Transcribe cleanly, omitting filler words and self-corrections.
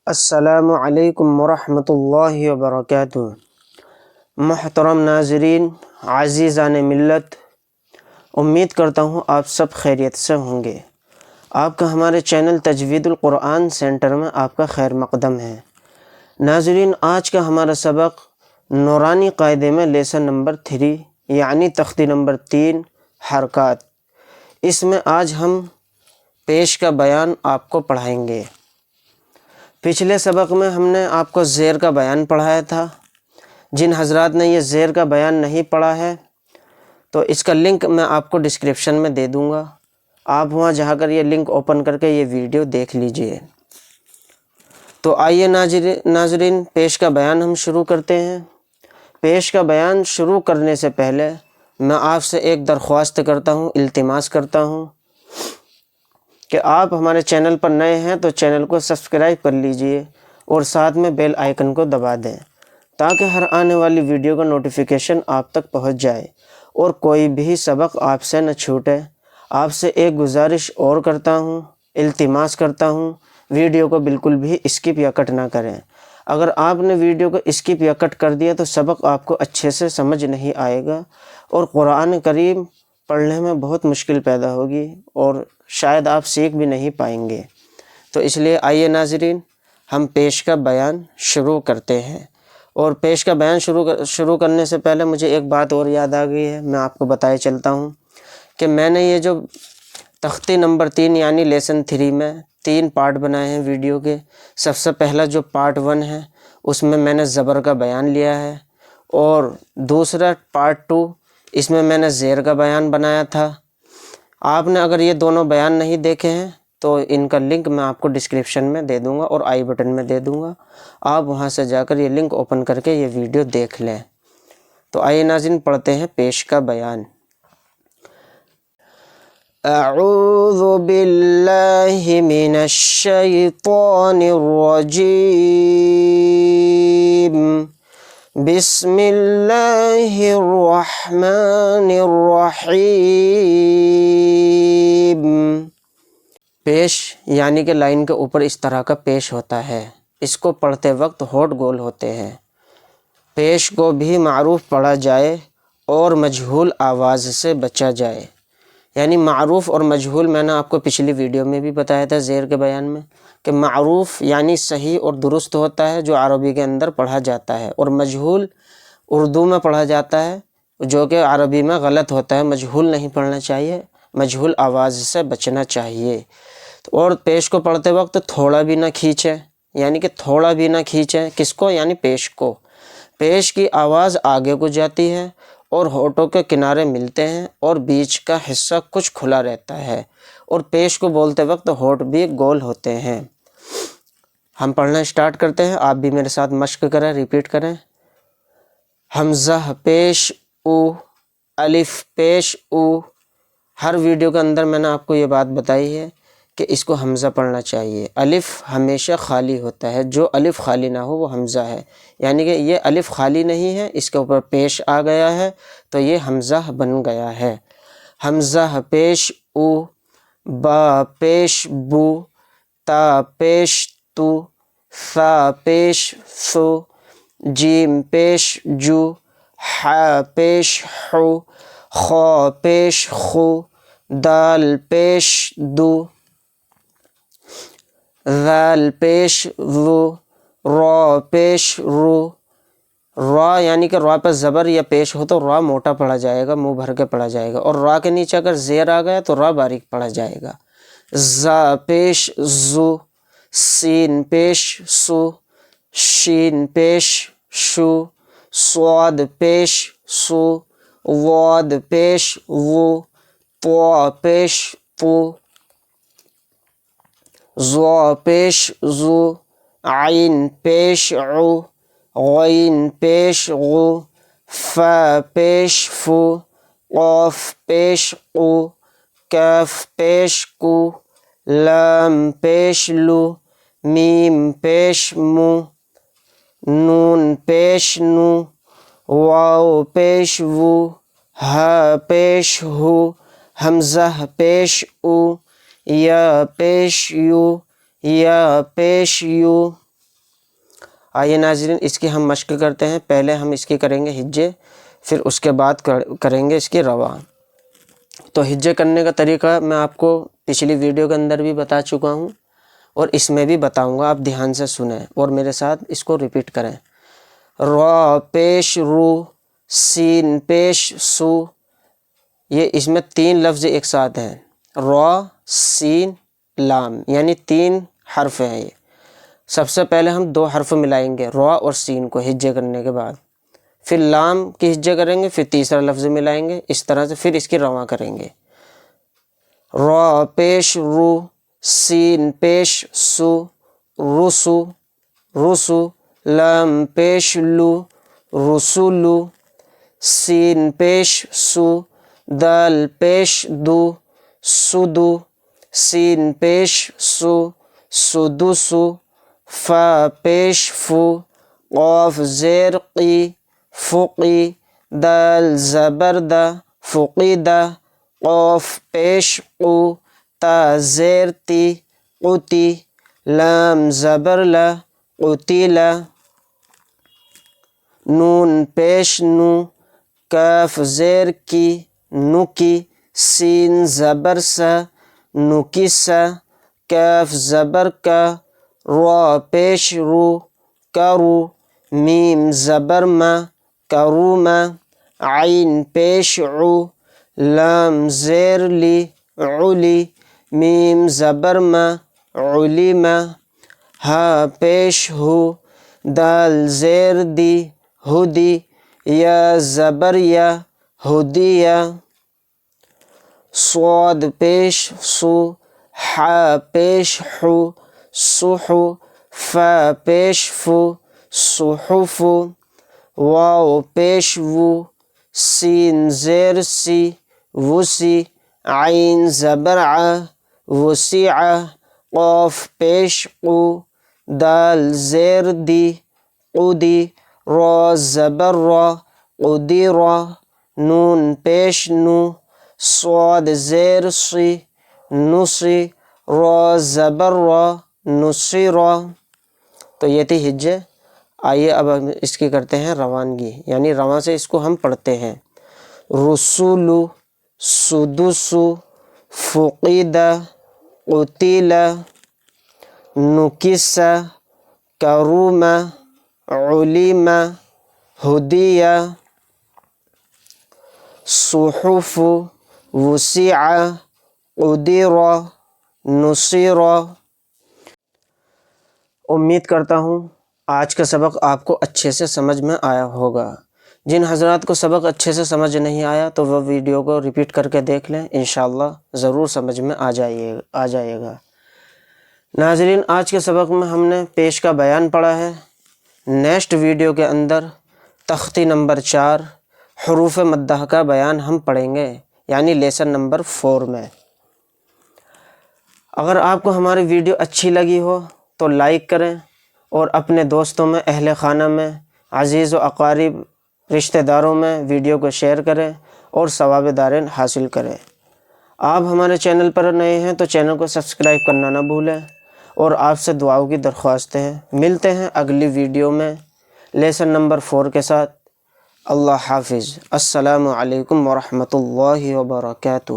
السلام علیکم ورحمۃ اللہ وبرکاتہ۔ محترم ناظرین، عزیزان ملت، امید کرتا ہوں آپ سب خیریت سے ہوں گے۔ آپ کا ہمارے چینل تجوید القرآن سینٹر میں آپ کا خیر مقدم ہے۔ ناظرین، آج کا ہمارا سبق نورانی قاعدے میں لیسن نمبر 3 یعنی تختی نمبر 3 حرکات۔ اس میں آج ہم پیش کا بیان آپ کو پڑھائیں گے۔ پچھلے سبق میں ہم نے آپ کو زیر کا بیان پڑھایا تھا۔ جن حضرات نے یہ زیر کا بیان نہیں پڑھا ہے تو اس کا لنک میں آپ کو ڈسکرپشن میں دے دوں گا، آپ وہاں جا کر یہ لنک اوپن کر کے یہ ویڈیو دیکھ لیجئے۔ تو آئیے ناظرین، پیش کا بیان ہم شروع کرتے ہیں۔ پیش کا بیان شروع کرنے سے پہلے میں آپ سے ایک درخواست کرتا ہوں، التماس کرتا ہوں کہ آپ ہمارے چینل پر نئے ہیں تو چینل کو سبسکرائب کر لیجئے اور ساتھ میں بیل آئیکن کو دبا دیں تاکہ ہر آنے والی ویڈیو کا نوٹیفیکیشن آپ تک پہنچ جائے اور کوئی بھی سبق آپ سے نہ چھوٹے۔ آپ سے ایک گزارش اور کرتا ہوں، التماس کرتا ہوں، ویڈیو کو بالکل بھی اسکپ یا کٹ نہ کریں۔ اگر آپ نے ویڈیو کو اسکپ یا کٹ کر دیا تو سبق آپ کو اچھے سے سمجھ نہیں آئے گا اور قرآن کریم پڑھنے میں بہت مشکل پیدا ہوگی اور شاید آپ سیکھ بھی نہیں پائیں گے۔ تو اس لیے آئیے ناظرین، ہم پیش کا بیان شروع کرتے ہیں۔ اور پیش کا بیان شروع کرنے سے پہلے مجھے ایک بات اور یاد آ گئی ہے، میں آپ کو بتائے چلتا ہوں کہ میں نے یہ جو تختی نمبر 3 یعنی لیسن 3 میں 3 پارٹ بنائے ہیں ویڈیو کے۔ سب سے پہلا جو پارٹ 1 ہے اس میں نے زبر کا بیان لیا ہے، اور دوسرا پارٹ 2 اس میں نے زیر کا بیان بنایا تھا۔ آپ نے اگر یہ دونوں بیان نہیں دیکھے ہیں تو ان کا لنک میں آپ کو ڈسکرپشن میں دے دوں گا اور آئی بٹن میں دے دوں گا، آپ وہاں سے جا کر یہ لنک اوپن کر کے یہ ویڈیو دیکھ لیں۔ تو آئیے ناظرین پڑھتے ہیں پیش کا بیان۔ اعوذ باللہ من الشیطان الرجیم، بسم اللہ الرحمن الرحیم۔ پیش یعنی کہ لائن کے اوپر اس طرح کا پیش ہوتا ہے، اس کو پڑھتے وقت ہونٹ گول ہوتے ہیں۔ پیش کو بھی معروف پڑھا جائے اور مجہول آواز سے بچا جائے۔ یعنی معروف اور مجہول میں نے آپ کو پچھلی ویڈیو میں بھی بتایا تھا زیر کے بیان میں کہ معروف یعنی صحیح اور درست ہوتا ہے جو عربی کے اندر پڑھا جاتا ہے، اور مجہول اردو میں پڑھا جاتا ہے جو کہ عربی میں غلط ہوتا ہے، مجہول نہیں پڑھنا چاہیے، مجہول آواز سے بچنا چاہیے۔ اور پیش کو پڑھتے وقت تھوڑا بھی نہ کھینچیں، یعنی کہ تھوڑا بھی نہ کھینچیں، کس کو؟ یعنی پیش کو۔ پیش کی آواز آگے کو جاتی ہے اور ہونٹوں کے کنارے ملتے ہیں اور بیچ کا حصہ کچھ کھلا رہتا ہے، اور پیش کو بولتے وقت ہونٹ بھی گول ہوتے ہیں۔ ہم پڑھنا اسٹارٹ کرتے ہیں، آپ بھی میرے ساتھ مشق کریں، ریپیٹ کریں۔ حمزہ پیش او، الف پیش او۔ ہر ویڈیو کے اندر میں نے آپ کو یہ بات بتائی ہے کہ اس کو حمزہ پڑھنا چاہیے۔ الف ہمیشہ خالی ہوتا ہے، جو الف خالی نہ ہو وہ حمزہ ہے، یعنی کہ یہ الف خالی نہیں ہے، اس کے اوپر پیش آ گیا ہے تو یہ حمزہ بن گیا ہے۔ حمزہ پیش او، با پیش بو، تا پیش تو، ثا پیش ثو، جیم پیش جو، حا پیش حو، خا پیش خو، دال پیش دو، ذال پیش ذو، را پیش رو۔ را یعنی کہ را پہ زبر یا پیش ہو تو را موٹا پڑھا جائے گا، منہ بھر کے پڑھا جائے گا، اور را کے نیچے اگر زیر آ گیا تو را باریک پڑھا جائے گا۔ زا پیش زو، سین پیش سو، شین پیش شو، صاد پیش سو، واد پیش وو، طا پیش تو، ظا پیش زو، عین پیش عو، غین پیش غو، فا پیش فو، قاف پیش قو، کاف پیش کو، لام پیش لو، میم پیش مو، نون پیش نو، واو پیش وو، ہا پیش ہو، حمزہ پیش او، یا پیش یو، یا پیش یو، آئیے ناظرین اس کی ہم مشق کرتے ہیں۔ پہلے ہم اس کی کریں گے ہجے، پھر اس کے بعد کریں گے اس کی روا۔ تو ہجے کرنے کا طریقہ میں آپ کو پچھلی ویڈیو کے اندر بھی بتا چکا ہوں اور اس میں بھی بتاؤں گا، آپ دھیان سے سنیں اور میرے ساتھ اس کو ریپیٹ کریں۔ را پیش رو، سین پیش سو، یہ اس میں 3 لفظ ایک ساتھ ہیں، را سین لام، یعنی 3 حرف ہیں یہ۔ سب سے پہلے ہم 2 حرف ملائیں گے، را اور سین کو ہجے کرنے کے بعد، پھر لام کی ہجے کریں گے، پھر تیسرا لفظ ملائیں گے، اس طرح سے پھر اس کی رواں کریں گے۔ را پیش رو، سین پیش سو، رسو رسو، لام پیش لو، رسولو، سین پیش سو، دال پیش دو، سدو، سین پیش سو، سدوسو، فا پیش فو، قاف زیر قی، فقی، دال زبر دا، فقیدہ، قاف پیش قو، تا زیر تی، قتی، لام زبر لا، قتیلا، نون پیش نو، کاف زیر کی، نکی، سین زبر سا، نکسا، کاف زبر کا، را پیش رو، کرو، میم زبر ما، کروما، عین پیش عو، لام زیر لی، علی، میم زبر ما، علیما، ہا پیش ہو، دال زیر دی، ہدی، یا زبر یا، ہدیہ، صاد پیش سو، حا پیش حو، صحو، فا پیش فو، صحف، واو پیش وو، سین زیر سی، وسی، عین زبر ع، وسیع، قاف پیش قو، دال زیر دی، قدی، را زبر را، قدیرا، نون پیش نو، صاد زیر سی، نسی، را زبر را، نصیرا۔ تو یہ تھی ہجے۔ آئیے اب ہم اس کی کرتے ہیں روانگی، یعنی رواں سے اس کو ہم پڑھتے ہیں۔ رسولو، سدسو، فقیدہ، قتیلہ، نکسہ، کرومہ، علیمہ، ہدیہ، صحف، وسیعہ، قدیرہ، نصیرہ۔ امید کرتا ہوں آج کا سبق آپ کو اچھے سے سمجھ میں آیا ہوگا۔ جن حضرات کو سبق اچھے سے سمجھ نہیں آیا تو وہ ویڈیو کو ریپیٹ کر کے دیکھ لیں، انشاءاللہ ضرور سمجھ میں آ جائے گا۔ ناظرین، آج کے سبق میں ہم نے پیش کا بیان پڑھا ہے۔ نیکسٹ ویڈیو کے اندر تختی نمبر 4 حروف مدح کا بیان ہم پڑھیں گے، یعنی لیسن نمبر 4 میں۔ اگر آپ کو ہماری ویڈیو اچھی لگی ہو تو لائک کریں اور اپنے دوستوں میں، اہل خانہ میں، عزیز و اقارب، رشتہ داروں میں ویڈیو کو شیئر کریں اور ثواب دارین حاصل کریں۔ آپ ہمارے چینل پر نئے ہیں تو چینل کو سبسکرائب کرنا نہ بھولیں اور آپ سے دعاؤں کی درخواست ہے۔ ملتے ہیں اگلی ویڈیو میں لیسن نمبر 4 کے ساتھ۔ اللہ حافظ۔ السلام علیکم ورحمۃ اللہ وبرکاتہ۔